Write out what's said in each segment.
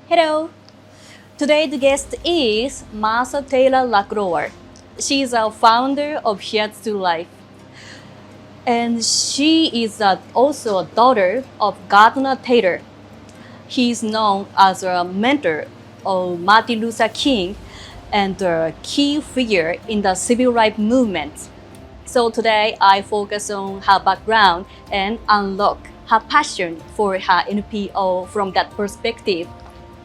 Hello. Today's guest is Master Taylor Lackrower. She is a founder of Here's to Life. And she is also a daughter of Gardner Taylor. He is known as a mentor of Martin Luther King and a key figure in the civil rights movement. So today I focus on her background and unlock her passion for her NPO from that perspective.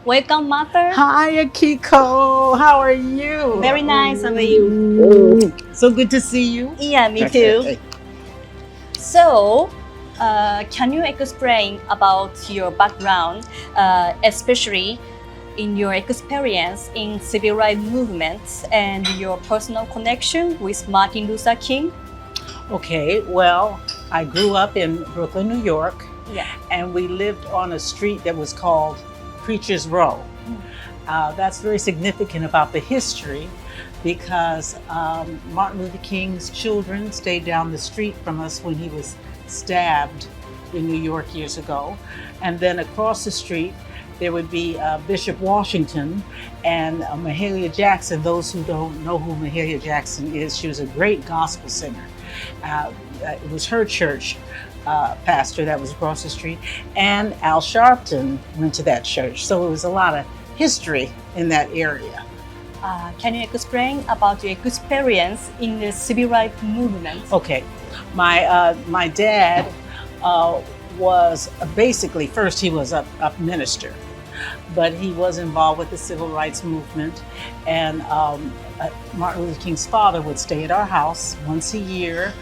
Welcome, Mother. Hi, Akiko. How are you? Very nice. How are you? So good to see you. Yeah, me too. So, can you explain about your background, especially in your experience in civil rights movements and your personal connection with Martin Luther King? Okay, well, I grew up in Brooklyn, New York, Yeah. and we lived on a street that was called Preacher's Row. That's very significant about the history because Martin Luther King's children stayed down the street from us when he was stabbed in New York years ago. And then across the street, there would be Bishop Washington and Mahalia Jackson. Those who don't know who Mahalia Jackson is, she was a great gospel singer. It was her church pastor that was across the street, and Al Sharpton went to that church. So it was a lot of history in that area. Can you explain about your experience in the civil rights movement? Okay, my dad was basically, first he was a minister, but he was involved with the civil rights movement, and Martin Luther King's father would stay at our house once a year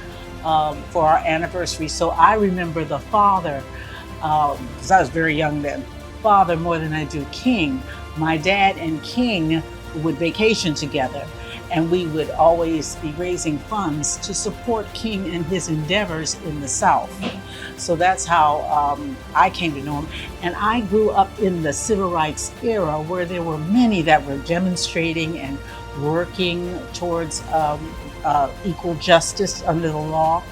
for our anniversary. So I remember the father, because I was very young then, father more than I do King. My dad and King would vacation together, and we would always be raising funds to support King in his endeavors in the South. So that's how I came to know him. And I grew up in the civil rights era where there were many that were demonstrating and working towards equal justice under the law.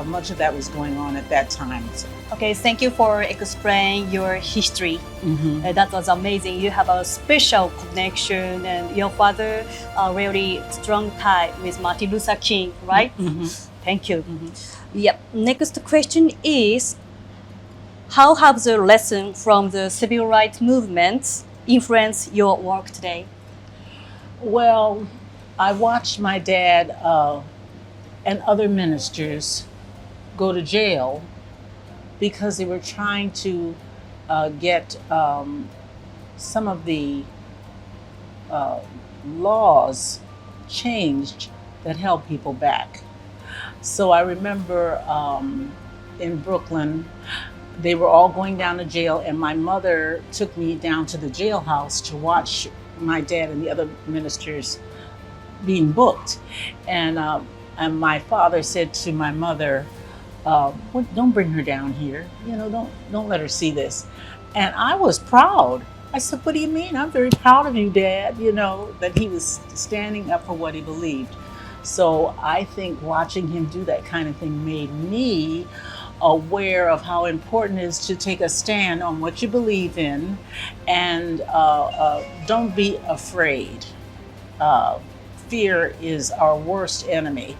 Much of that was going on at that time. Okay, thank you for explaining your history. That was amazing. You have a special connection, and your father really strong tie with Martin Luther King, right? Thank you. Yep. Next question is, how have the lesson from the civil rights movement influenced your work today? Well, I watched my dad and other ministers go to jail because they were trying to get some of the laws changed that held people back. So I remember in Brooklyn, they were all going down to jail, and my mother took me down to the jailhouse to watch my dad and the other ministers being booked. And my father said to my mother, don't bring her down here. You know, don't let her see this. And I was proud. I said, what do you mean? I'm very proud of you, Dad, you know, that he was standing up for what he believed. So I think watching him do that kind of thing made me aware of how important it is to take a stand on what you believe in, and don't be afraid. Fear is our worst enemy.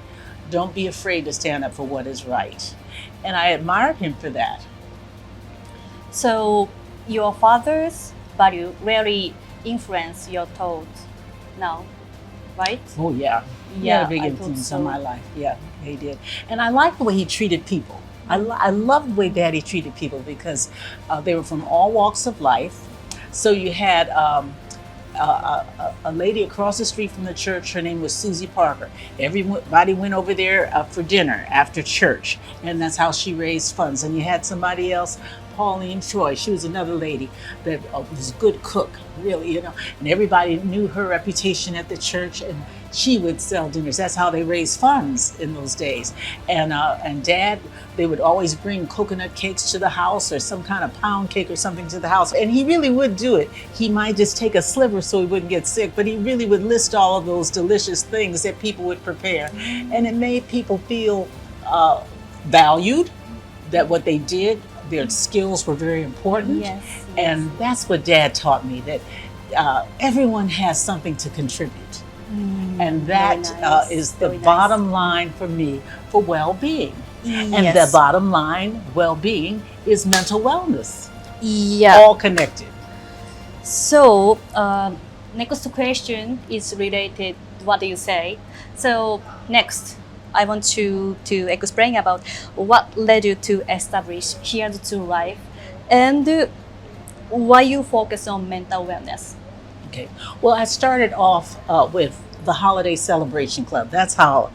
Don't be afraid to stand up for what is right. And I admired him for that. So your father's value really influenced your thoughts now, right? Oh yeah. He had a big influence on my life. Yeah, he did. And I like the way he treated people. I love the way Daddy treated people because they were from all walks of life. So you had a lady across the street from the church. Her name was Susie Parker. Everybody went over there for dinner after church, and that's how she raised funds. And you had somebody else, Pauline Troy. She was another lady that was a good cook, really, you know. And everybody knew her reputation at the church, and she would sell dinners. That's how they raised funds in those days. And Dad, they would always bring coconut cakes to the house or some kind of pound cake or something to the house. And he really would do it. He might just take a sliver so he wouldn't get sick, but he really would list all of those delicious things that people would prepare. And it made people feel valued, that what they did, their skills were very important. Yes. And that's what Dad taught me, that everyone has something to contribute. And that nice. Is the Very nice. bottom line for me for well-being. And Yes. the bottom line, well-being, is mental wellness. Yeah. All connected. So, next question is related to what you say. So, next, I want to explain about what led you to establish Here's to Life and why you focus on mental wellness. Okay. Well, I started off with the Holiday Celebration Club. That's how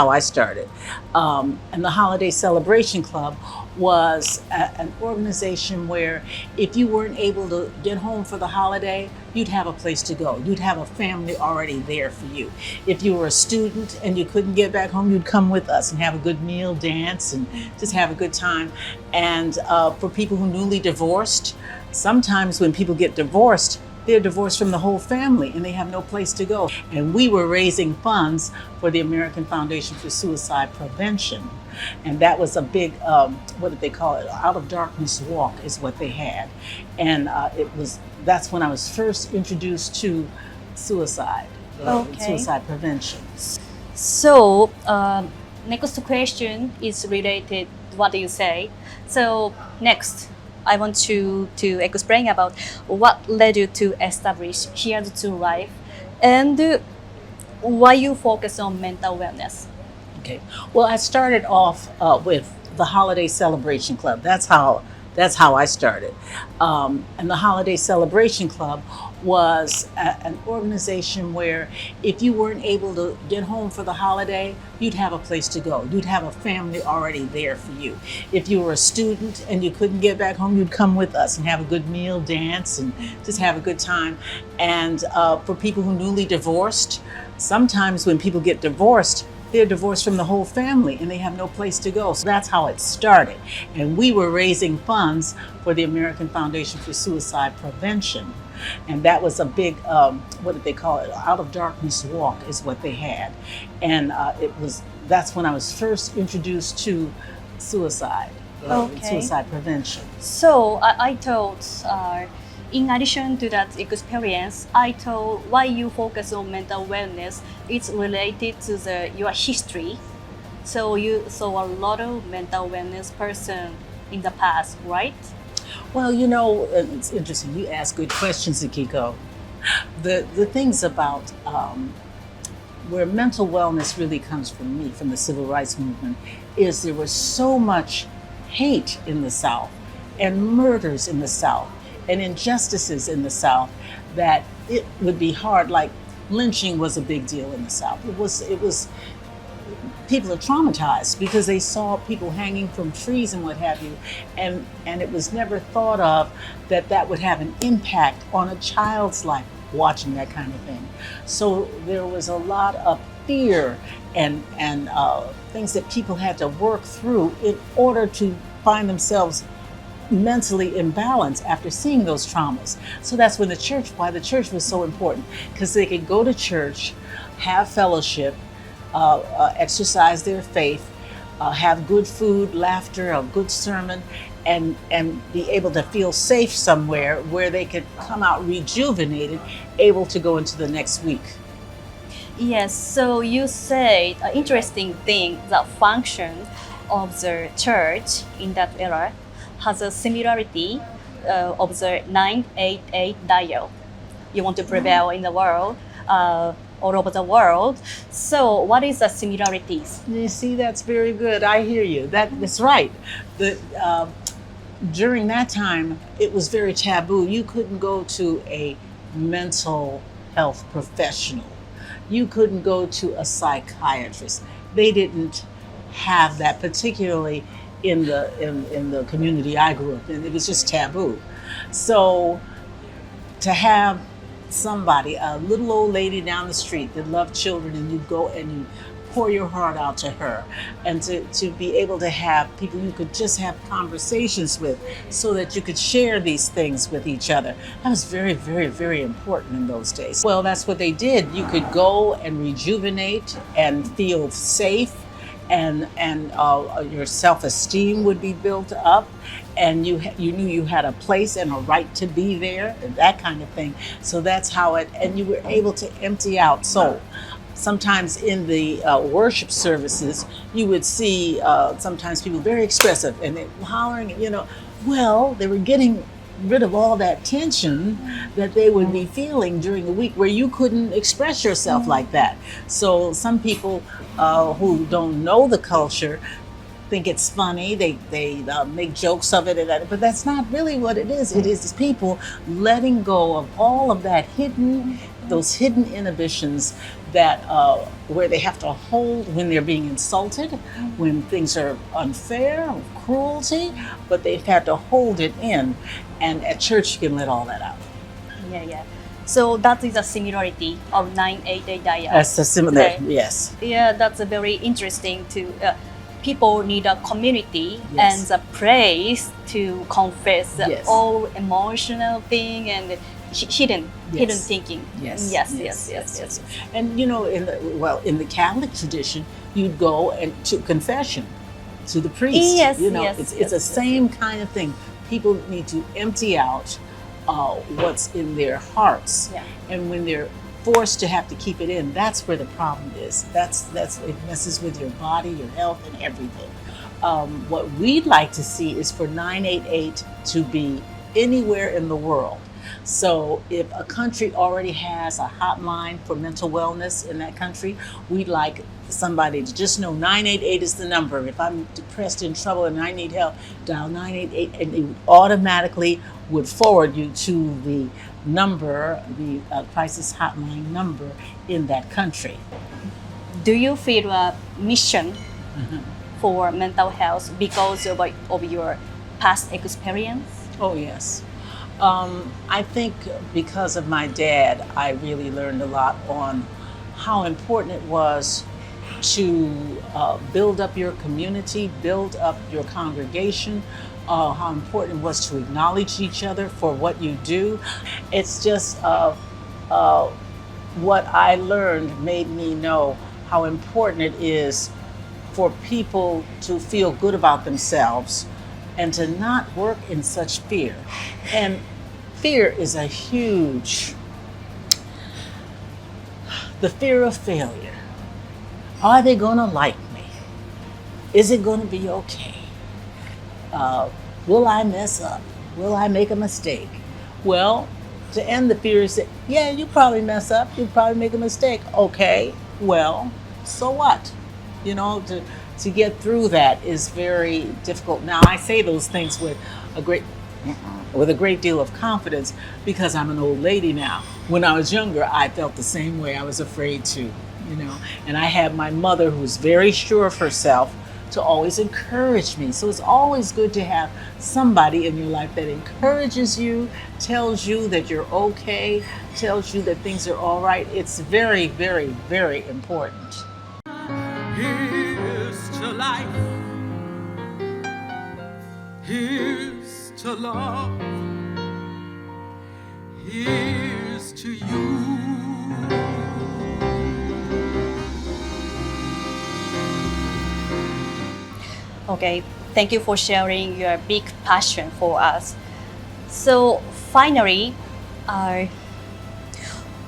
I started. And the Holiday Celebration Club was an organization where if you weren't able to get home for the holiday, you'd have a place to go. You'd have a family already there for you. If you were a student and you couldn't get back home, you'd come with us and have a good meal, dance, and just have a good time. And for people who newly divorced, sometimes when people get divorced, they're divorced from the whole family and they have no place to go. And we were raising funds for the American Foundation for Suicide Prevention. And that was a big, what did they call it? Out of Darkness Walk is what they had. And that's when I was first introduced to suicide, suicide prevention. So, next question is related to what you say. So, next, I want to explain about what led you to establish Here's to Life and why you focus on mental wellness. Okay. Well, I started off with the Holiday Celebration Club. That's how I started. And the Holiday Celebration Club was an organization where if you weren't able to get home for the holiday, you'd have a place to go. You'd have a family already there for you. If you were a student and you couldn't get back home, you'd come with us and have a good meal, dance, and just have a good time. And for people who newly divorced, sometimes when people get divorced, they're divorced from the whole family and they have no place to go. So that's how it started. And we were raising funds for the American Foundation for Suicide Prevention. And that was a big, what did they call it? Out of Darkness Walk is what they had. And that's when I was first introduced to suicide, suicide prevention. So, I thought, in addition to that experience, I thought why you focus on mental wellness is related to your history. So you saw a lot of mental wellness person in the past, right? Well, it's interesting. You ask good questions, Akiko. The things about where mental wellness really comes from me, from the civil rights movement, is there was so much hate in the South and murders in the South and injustices in the South that it would be hard. Like lynching was a big deal in the South. It was people are traumatized because they saw people hanging from trees and what have you, and it was never thought of that would have an impact on a child's life watching that kind of thing. So there was a lot of fear and things that people had to work through in order to find themselves mentally imbalanced after seeing those traumas. So that's when why the church was so important, because they could go to church, have fellowship, exercise their faith, have good food, laughter, a good sermon, and be able to feel safe somewhere where they could come out rejuvenated, able to go into the next week. Yes, so you said an interesting thing, the function of the church in that era has a similarity of the 988 dial. You want to prevail in the world, all over the world. So what is the similarities? You see, that's very good. I hear you. That's right. During that time, it was very taboo. You couldn't go to a mental health professional. You couldn't go to a psychiatrist. They didn't have that, particularly in the community I grew up in. It was just taboo. So to have somebody, a little old lady down the street that loved children, and you go and you pour your heart out to her, and to be able to have people you could just have conversations with so that you could share these things with each other. That was very, very, very important in those days. Well, that's what they did. You could go and rejuvenate and feel safe, and your self-esteem would be built up, and you knew you had a place and a right to be there, that kind of thing. So that's how and you were able to empty out. So sometimes in the worship services, you would see sometimes people very expressive and they're hollering, well, they were getting rid of all that tension that they would be feeling during the week where you couldn't express yourself like that. So some people who don't know the culture think it's funny. They make jokes of it, but that's not really what it is. It is people letting go of all of that those hidden inhibitions that where they have to hold when they're being insulted, when things are unfair, cruelty, but they've had to hold it in. And at church, you can let all that out. Yeah. So that is a similarity of 988 diet. That's a similar, Okay. yes. Yeah, that's a very interesting to people need a community Yes. and a place to confess Yes. all emotional thing and hidden thinking. Yes. And in the Catholic tradition, you'd go to confession to the priest. It's the same kind of thing. People need to empty out what's in their hearts, and when they're forced to have to keep it in, that's where the problem is. That's it messes with your body, your health, and everything. What we'd like to see is for 988 to be anywhere in the world. So if a country already has a hotline for mental wellness in that country, we'd like somebody to just know 988 is the number. If I'm depressed, in trouble, and I need help, dial 988, and it automatically would forward you to the number, the crisis hotline number in that country. Do you feel a mission for mental health because of your past experience? Oh, yes. I think because of my dad, I really learned a lot on how important it was to build up your community, build up your congregation, how important it was to acknowledge each other for what you do. It's just what I learned made me know how important it is for people to feel good about themselves and to not work in such fear. And fear is a huge, the fear of failure. Are they gonna like me? Is it gonna be okay? Will I mess up? Will I make a mistake? Well, to end the fear is that, yeah, you probably mess up, you probably make a mistake. Okay, well, so what? To get through that is very difficult. Now, I say those things with a great deal of confidence because I'm an old lady now. When I was younger, I felt the same way. I was afraid to, and I had my mother who's very sure of herself to always encourage me. So it's always good to have somebody in your life that encourages you, tells you that you're okay, tells you that things are all right. It's very, very, very important. Here's to life. Here's to love. Here's to you. Okay, thank you for sharing your big passion for us. So finally,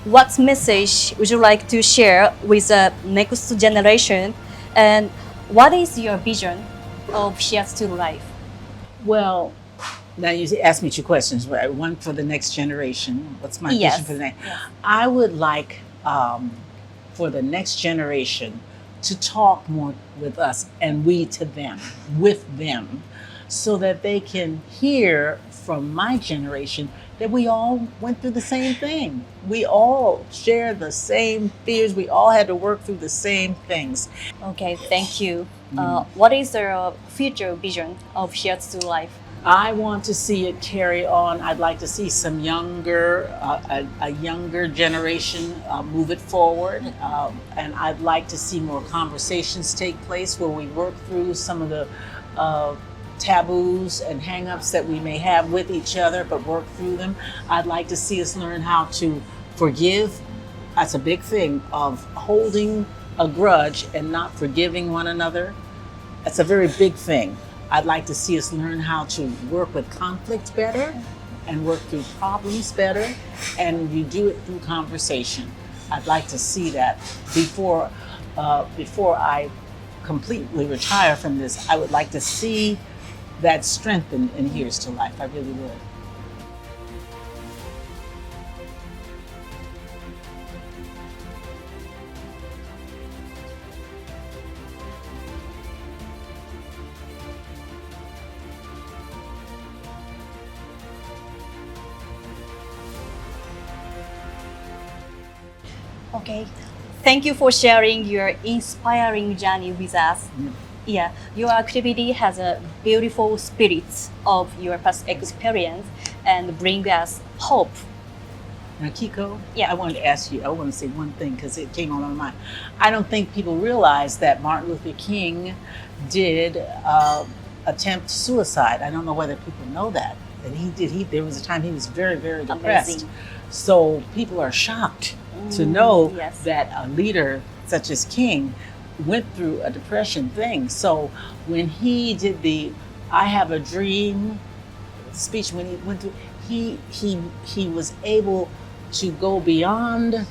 what message would you like to share with the next generation, and what is your vision of Here's to Life? Well, now you asked me two questions, right? One for the next generation. What's my vision for the next? Yes. I would like for the next generation to talk more with us and we to them, with them, so that they can hear from my generation that we all went through the same thing. We all share the same fears. We all had to work through the same things. Okay, thank you. What is the future vision of Here's to Life? I want to see it carry on. I'd like to see some younger, a younger generation move it forward. And I'd like to see more conversations take place where we work through some of the taboos and hang-ups that we may have with each other, but work through them. I'd like to see us learn how to forgive. That's a big thing of holding a grudge and not forgiving one another. That's a very big thing. I'd like to see us learn how to work with conflict better and work through problems better, and you do it through conversation. I'd like to see that before I completely retire from this. I would like to see that strengthened in Here's to Life. I really would. Okay. Thank you for sharing your inspiring journey with us. Yeah, your activity has a beautiful spirit of your past experience and bring us hope. Now, Kiko, Yeah. I wanted to ask you, I want to say one thing because it came on my mind. I don't think people realize that Martin Luther King did attempt suicide. I don't know whether people know that he did. There was a time he was very, very depressed. Amazing. So people are shocked to know yes. that a leader such as King went through a depression thing. So when he did the I Have a Dream speech, when he went through, he was able to go beyond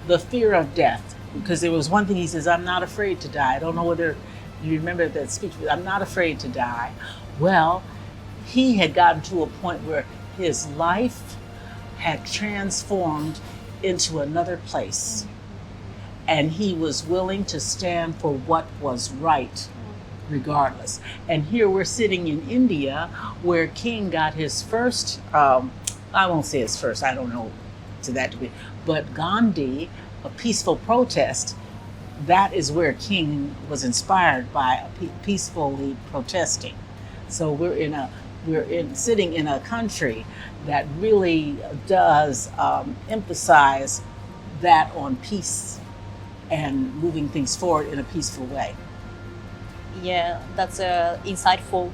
the fear of death, because there was one thing he says, I'm not afraid to die. I don't know whether you remember that speech, but I'm not afraid to die. Well, he had gotten to a point where his life had transformed into another place, and he was willing to stand for what was right regardless. And here we're sitting in India where King got his first, I won't say his first, I don't know to that degree, but Gandhi, a peaceful protest, that is where King was inspired by peacefully protesting. So we're sitting in a country that really does emphasize that on peace and moving things forward in a peaceful way. Yeah, that's insightful.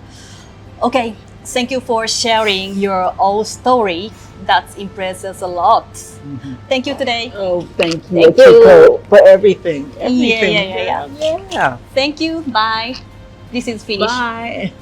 Okay, thank you for sharing your own story. That impresses us a lot. Mm-hmm. Thank you today. Oh, thank you, Thank you. for everything. Yeah. Thank you. Bye. This is finished. Bye.